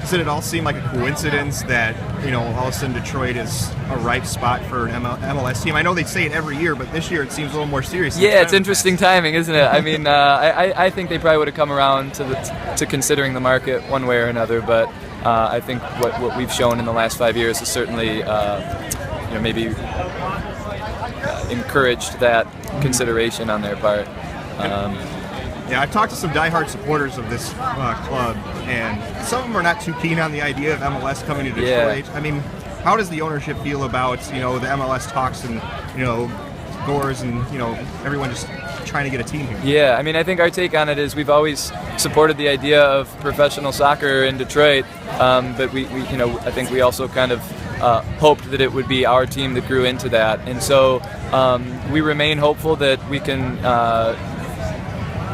does it at all seem like a coincidence that, all of a sudden Detroit is a ripe spot for an MLS team? I know they say it every year, but this year it seems a little more serious. Yeah, it's interesting timing, isn't it? I mean, I think they probably would have come around to considering the market one way or another, but I think what we've shown in the last 5 years has certainly maybe encouraged that consideration on their part. Yeah, I've talked to some diehard supporters of this club, and some of them are not too keen on the idea of MLS coming to Detroit. Yeah. I mean, how does the ownership feel about the MLS talks and Gores and everyone just trying to get a team here? Yeah, I mean, I think our take on it is we've always supported the idea of professional soccer in Detroit, but we I think we also kind of hoped that it would be our team that grew into that, and so we remain hopeful that we can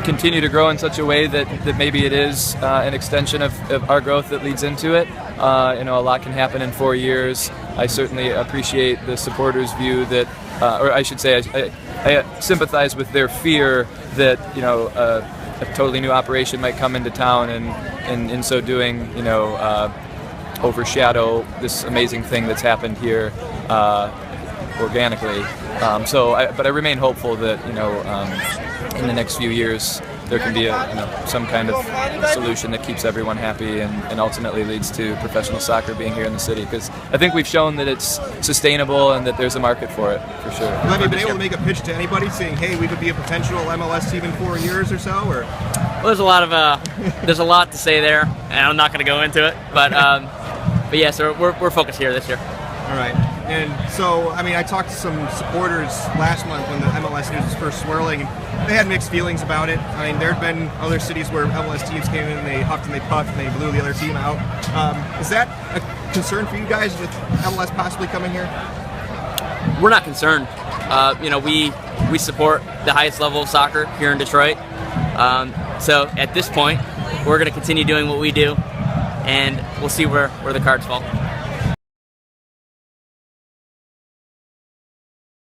continue to grow in such a way that maybe it is an extension of our growth that leads into it. A lot can happen in 4 years. I certainly appreciate the supporters' view that, or I should say, I sympathize with their fear that a totally new operation might come into town and in so doing, overshadow this amazing thing that's happened here organically. But I remain hopeful that in the next few years there can be some kind of solution that keeps everyone happy and ultimately leads to professional soccer being here in the city, because I think we've shown that it's sustainable and that there's a market for it, for sure. Have you been able to make a pitch to anybody saying, hey, we could be a potential MLS team in 4 years or so? Or? Well, there's a lot to say there, and I'm not going to go into it, but yeah, so we're focused here this year. All right. And so, I mean, I talked to some supporters last month when the MLS news was first swirling, and they had mixed feelings about it. I mean, there had been other cities where MLS teams came in and they huffed and they puffed and they blew the other team out. Is that a concern for you guys with MLS possibly coming here? We're not concerned. We support the highest level of soccer here in Detroit. So at this point, we're going to continue doing what we do, and we'll see where the cards fall.